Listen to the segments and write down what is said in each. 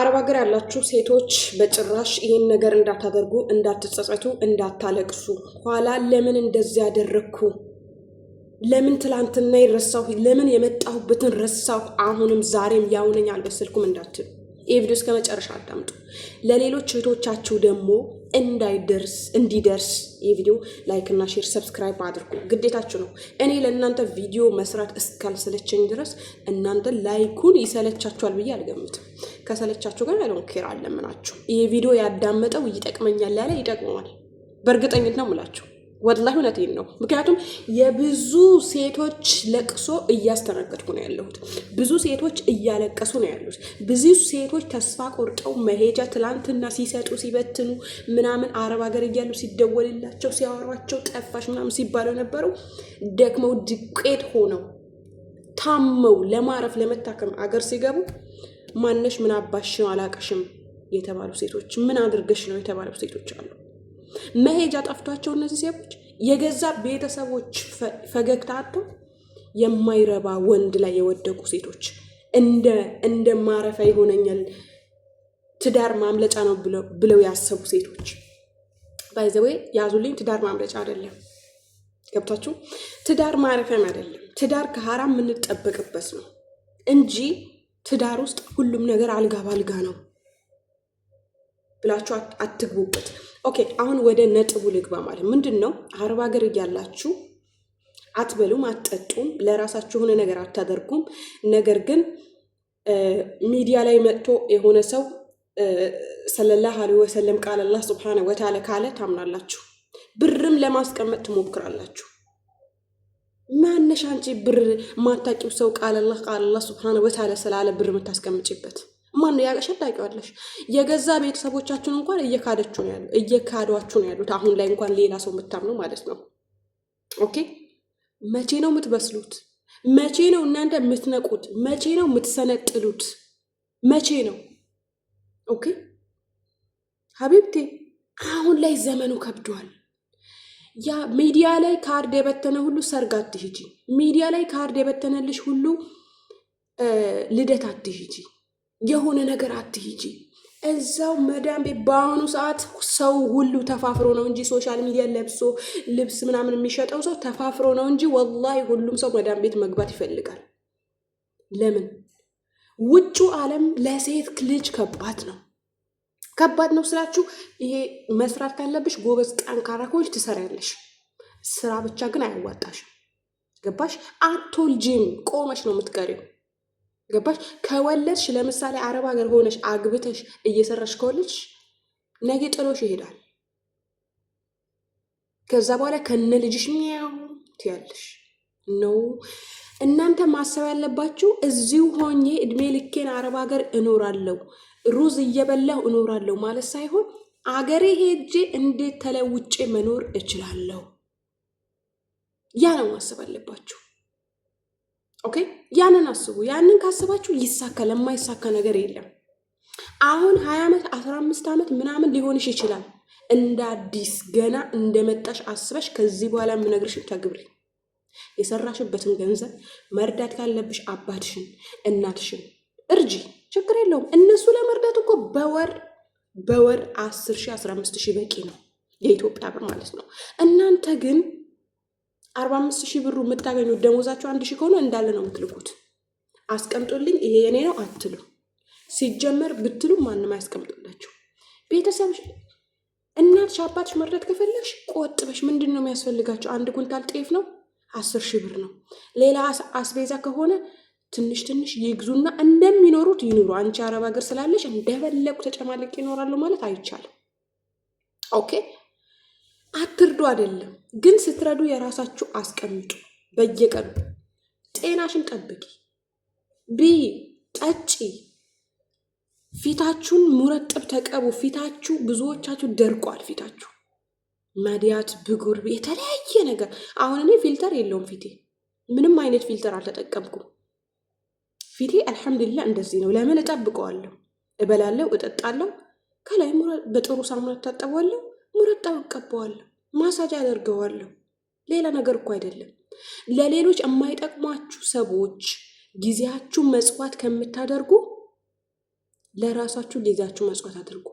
አረብ ሀገር ያላችሁ ሴቶች በጭራሽ ይሄን ነገር እንዳታደርጉ፣ እንዳትጸጸቱ፣ እንዳታለቅሱ። ኋላ ለምን እንደዚህ ያደረኩ፣ ለምን ትላንትና ይረሳሁ፣ ለምን የመጣሁበትን ረሳሁ፣ አሁንም ዛሬም ያው ነኝ አልበሰልኩም እንዳትሉ። ይህ ቪዲዮ እስከ መጨረሻ አዳምጡ። ለሌሎች እህቶቻችሁ ደግሞ እንዲደርስ ይህ ቪዲዮ ላይክ እና ሼር ሰብስክራይብ አድርጉ። ግዴታችሁ ነው። እኔ ለእናንተ ቪዲዮ መስራት እስካልሰለቸኝ ድረስ እናንተ ላይኩን ይሰለቻችኋል ብዬ አልገምትም። ከሰለቻችሁ ግን አይዶን ኬር አለምናችሁ። ይህ ቪዲዮ ያዳመጠው ይጠቅመኛል ያለ ይጠቅመዋል። በእርግጠኝነት ነው የምላችሁ። ወላሂ እውነቴን ነው። ምክንያቱም የብዙ ሴቶች ለቅሶ እያስተናገድኩ ነው ያለሁት። ብዙ ሴቶች እያለቀሱ ነው ያሉት። ብዙ ሴቶች ተስፋ ቆርጠው መሄጃ ትላንትና ሲሰጡ ሲበትኑ ምናምን አረብ ሀገር እያሉ ሲደወልላቸው ሲያወሯቸው ጠፋሽ ምናምን ሲባሉ ነበሩ። ደክመው ድቄት ሆነው ታመው ለማረፍ ለመታከም አገር ሲገቡ ማነሽ ምን አባሽ ነው አላቀሽም የተባሉ ሴቶች፣ ምን አድርገሽ ነው የተባሉ ሴቶች አሉ። መሄጃ ጠፍቷቸው እነዚህ ሴቶች የገዛ ቤተሰቦች ፈገግታ አጥተው የማይረባ ወንድ ላይ የወደቁ ሴቶች፣ እንደ ማረፊያ ይሆነኛል ትዳር ማምለጫ ነው ብለው ያሰቡ ሴቶች። ባይ ዘ ዌይ ያዙልኝ፣ ትዳር ማምለጫ አይደለም። ገብታችሁ? ትዳር ማረፊያም አይደለም። ትዳር ከሐራም የምንጠበቅበት ነው እንጂ ትዳር ውስጥ ሁሉም ነገር አልጋ ባልጋ ነው ብላችሁ አትግቡበት። ኦኬ፣ አሁን ወደ ነጥቡ ልግባ። ማለት ምንድነው? አረብ ሀገር እያላችሁ አትበሉም፣ አትጠጡም፣ ለራሳችሁ የሆነ ነገር አታደርጉም። ነገር ግን ሚዲያ ላይ መጥቶ የሆነ ሰው ሰለላሁ ዐለይሂ ወሰለም ቃል አላህ ሱብሓነሁ ወተዓላ ካለ ታምናላችሁ። ብርም ለማስቀመጥ ትሞክራላችሁ። ማነሽ አንቺ ብር ማታቂው ሰው ቃል አላህ ሱብሓነሁ ወተዓላ ስላለ ብር የምታስቀምጪበት ማን ነው? ያቀሸት ታውቂዋለሽ። የገዛ ቤተሰቦቻችሁን እንኳን እየካዷችሁ ነው ያሉት። አሁን ላይ እንኳን ሌላ ሰው የምታምኑ ማለት ነው። ኦኬ፣ መቼ ነው የምትበስሉት? መቼ ነው እናንተ የምትነቁት? መቼ ነው የምትሰነጥሉት? መቼ ነው? ኦኬ ሀቢብቴ፣ አሁን ላይ ዘመኑ ከብዷል። ያ ሚዲያ ላይ ካርድ የበተነ ሁሉ ሰርግ አትሂጂ። ሚዲያ ላይ ካርድ የበተነልሽ ሁሉ ልደት አትሂጂ። የሆነ ነገር አትሂጂ። እዛው መዳም ቤት በአሁኑ ሰዓት ሰው ሁሉ ተፋፍሮ ነው እንጂ ሶሻል ሚዲያ ለብሶ ልብስ ምናምን የሚሸጠው ሰው ተፋፍሮ ነው እንጂ ወላሂ ሁሉም ሰው መዳም ቤት መግባት ይፈልጋል። ለምን? ውጩ ዓለም ለሴት ልጅ ከባድ ነው። ከባድ ነው ስላችሁ ይሄ መስራት ካለብሽ ጎበዝ ጠንካራ ከሆንሽ ትሰሪያለሽ። ስራ ብቻ ግን አያዋጣሽም። ገባሽ? አትወልጂም፣ ቆመሽ ነው የምትቀሪው። ገባሽ? ከወለድሽ ለምሳሌ አረብ ሀገር ሆነሽ አግብተሽ እየሰራሽ ከወለድሽ ነገ ጥሎሽ ይሄዳል። ከዛ በኋላ ከነ ልጅሽ ሚያው ትያለሽ ነው። እናንተ ማሰብ ያለባችሁ እዚሁ ሆኜ እድሜ ልኬን አረብ ሀገር እኖራለሁ ሩዝ እየበላሁ እኖራለሁ ማለት ሳይሆን አገሬ ሄጄ እንዴት ተለውጬ መኖር እችላለሁ። ያ ነው ማሰብ አለባችሁ። ኦኬ፣ ያንን አስቡ። ያንን ካስባችሁ ይሳካል። የማይሳካ ነገር የለም። አሁን 20 ዓመት 15 ዓመት ምናምን ሊሆንሽ ይችላል። እንደ አዲስ ገና እንደመጣሽ አስበሽ ከዚህ በኋላ የምነግርሽ ተግብሪ። የሰራሽበትን ገንዘብ መርዳት ካለብሽ አባትሽን እናትሽን እርጂ፣ ችግር የለውም። እነሱ ለመርዳት እኮ በወር 10,000 15,000 በቂ ነው፣ የኢትዮጵያ ብር ማለት ነው። እናንተ ግን 45,000 ብሩ የምታገኙት ደሞዛቸው 1,000 ከሆነ እንዳለ ነው የምትልኩት። አስቀምጦልኝ ይሄ የኔ ነው አትሉ። ሲጀመር ብትሉ ማንም አያስቀምጥላችሁ። ቤተሰብሽ እናትሽ አባትሽ መርዳት ከፈለግሽ ቆጥበሽ ምንድን ነው የሚያስፈልጋቸው? 1 ኩንታል ጤፍ ነው 10,000 ብር ነው። ሌላ አስቤዛ ከሆነ ትንሽ ትንሽ ይግዙና እንደሚኖሩት ይኑሩ። አንቺ አረብ ሀገር ስላለሽ እንደፈለጉ ተጨማለቅ ይኖራሉ ማለት አይቻልም። ኦኬ፣ አትርዱ አይደለም፣ ግን ስትረዱ የራሳችሁ አስቀምጡ። በየቀኑ ጤናሽን ጠብቂ፣ ብይ፣ ጠጪ፣ ፊታችሁን ሙረጥብ ተቀቡ። ፊታችሁ ብዙዎቻችሁ ደርቋል። ፊታችሁ ማዲያት፣ ብጉር፣ የተለያየ ነገር። አሁን እኔ ፊልተር የለውም ፊቴ፣ ምንም አይነት ፊልተር አልተጠቀምኩም። ፊቴ አልሐምዱሊላህ እንደዚህ ነው። ለምን? እጠብቀዋለሁ፣ እበላለሁ፣ እጠጣለሁ፣ ከላይ በጥሩ ሳሙና ታጠበዋለሁ፣ ሙረጣው እቀባዋለሁ፣ ማሳጅ አደርገዋለሁ። ሌላ ነገር እኮ አይደለም። ለሌሎች የማይጠቅሟችሁ ሰዎች ጊዜያችሁ መጽዋት ከምታደርጉ ለራሳችሁ ጊዜያችሁ መስዋዕት አድርጉ።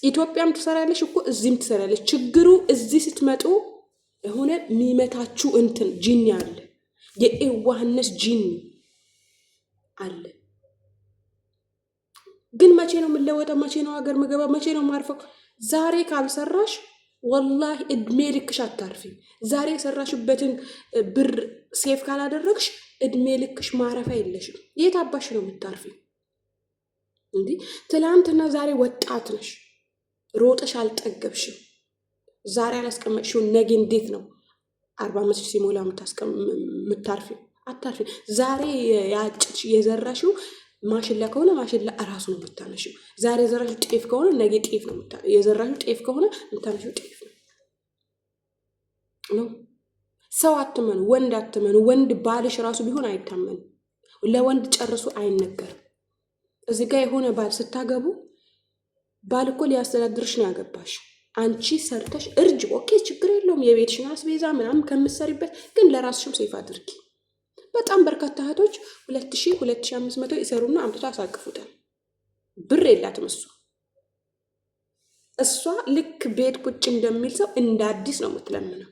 ኢትዮጵያም ትሰራለች እኮ እዚህም ትሰራለች። ችግሩ እዚህ ስትመጡ የሆነ የሚመታችሁ እንትን ጂኒ አለ፣ የኤዋህነት ጂኒ አለ። ግን መቼ ነው የምለወጠው? መቼ ነው ሀገር ምገባ? መቼ ነው ማርፈው? ዛሬ ካልሰራሽ ወላሂ እድሜ ልክሽ አታርፊ። ዛሬ የሰራሽበትን ብር ሴፍ ካላደረግሽ እድሜ ልክሽ ማረፊያ የለሽም። የት አባሽ ነው የምታርፊ? እንዲህ ትላንትና ዛሬ ወጣት ነሽ፣ ሮጠሽ አልጠገብሽም። ዛሬ አላስቀመጥሽውን ነገ እንዴት ነው 40 ዓመት ሲሞላ የምታርፊ? አታርፊ። ዛሬ ያጭች የዘራሽው ማሽላ ከሆነ ማሽላ እራሱ ነው የምታነሺው። ዛሬ የዘራሽው ጤፍ ከሆነ ነገ ጤፍ ነው የዘራሽው ጤፍ ከሆነ የምታነሺው ጤፍ ነው። ሰው አትመኑ፣ ወንድ አትመኑ። ወንድ ባልሽ ራሱ ቢሆን አይታመኑ። ለወንድ ጨርሶ አይነገርም። እዚህ ጋር የሆነ ባል ስታገቡ ባል እኮ ሊያስተዳድርሽ ነው ያገባሽ። አንቺ ሰርተሽ እርጅ፣ ኦኬ ችግር የለውም የቤትሽን አስቤዛ ምናምን ከምትሰሪበት፣ ግን ለራስሽም ሴፍ አድርጊ። በጣም በርካታ እህቶች 2000 2500 ይሰሩና አምጥቶ አሳቅፉታል። ብር የላትም እሷ ልክ ቤት ቁጭ እንደሚል ሰው እንደ አዲስ ነው የምትለምነው።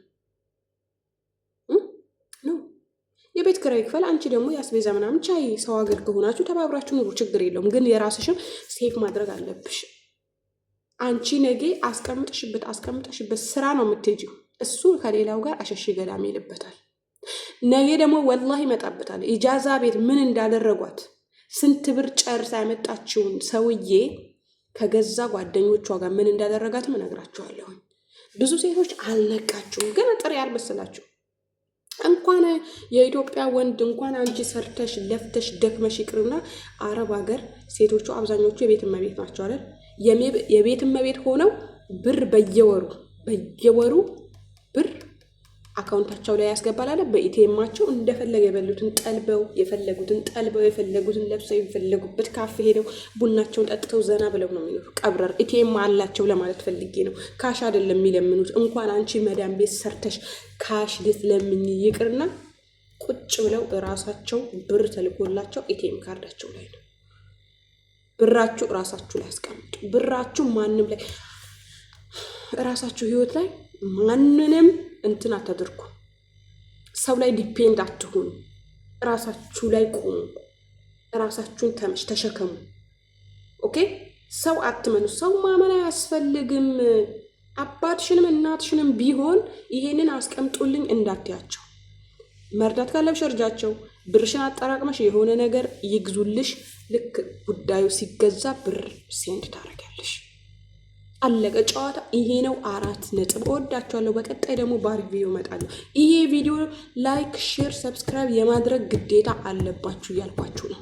የቤት ኪራይ ክፈል፣ አንቺ ደግሞ የአስቤዛ ምናምን ቻይ። ሰው ሀገር ከሆናችሁ ተባብራችሁ ኑሩ፣ ችግር የለውም። ግን የራስሽም ሴፍ ማድረግ አለብሽ። አንቺ ነገ አስቀምጠሽበት ስራ ነው የምትሄጂው። እሱ ከሌላው ጋር አሸሽ ገዳሚ ይልበታል። ነገ ደግሞ ወላሂ ይመጣበታል። ኢጃዛ ቤት ምን እንዳደረጓት ስንት ብር ጨርሳ ያመጣችውን ሰውዬ ከገዛ ጓደኞቿ ጋር ምን እንዳደረጋትም እነግራችኋለሁ። ብዙ ሴቶች አልነቃችሁም፣ ግን ጥሬ ያልመሰላችሁ። እንኳን የኢትዮጵያ ወንድ እንኳን አንቺ ሰርተሽ ለፍተሽ ደክመሽ ይቅርና አረብ ሀገር ሴቶቹ አብዛኞቹ የቤት እመቤት ናቸው አይደል? የቤት እመቤት ሆነው ብር በየወሩ ብር አካውንታቸው ላይ ያስገባላለ። በኢቲኤማቸው እንደፈለገ የፈለጉትን የፈለጉትን ለብሰው የፈለጉበት ካፌ ሄደው ቡናቸውን ጠጥተው ዘና ብለው ነው የሚኖሩ። ቀብረር ኢቲኤም አላቸው ለማለት ፈልጌ ነው። ካሽ አይደለም የሚለምኑት። እንኳን አንቺ መዳም ቤት ሰርተሽ ካሽ ልትለምኝ ይቅርና ቁጭ ብለው ራሳቸው ብር ተልኮላቸው ኢቲኤም ካርዳቸው ላይ ነው። ብራችሁ ራሳችሁ ላይ አስቀምጡ። ብራችሁ ማንም ላይ ራሳችሁ ህይወት ላይ ማንንም እንትን አታድርጉ። ሰው ላይ ዲፔንድ አትሁኑ። ራሳችሁ ላይ ቁሙ። ራሳችሁን ተሸከሙ። ኦኬ? ሰው አትመኑ። ሰው ማመን አያስፈልግም። አባትሽንም እናትሽንም ቢሆን ይሄንን አስቀምጡልኝ እንዳትያቸው። መርዳት ካለብሽ እርጃቸው። ብርሽን አጠራቅመሽ የሆነ ነገር ይግዙልሽ። ልክ ጉዳዩ ሲገዛ ብር ሴንድ ታደርጊያለሽ። አለቀ ጨዋታ። ይሄ ነው 4 ነጥብ። እወዳችኋለሁ። በቀጣይ ደግሞ በአሪፍ ቪዲዮ እመጣለሁ። ይሄ ቪዲዮ ላይክ፣ ሼር፣ ሰብስክራይብ የማድረግ ግዴታ አለባችሁ እያልኳችሁ ነው።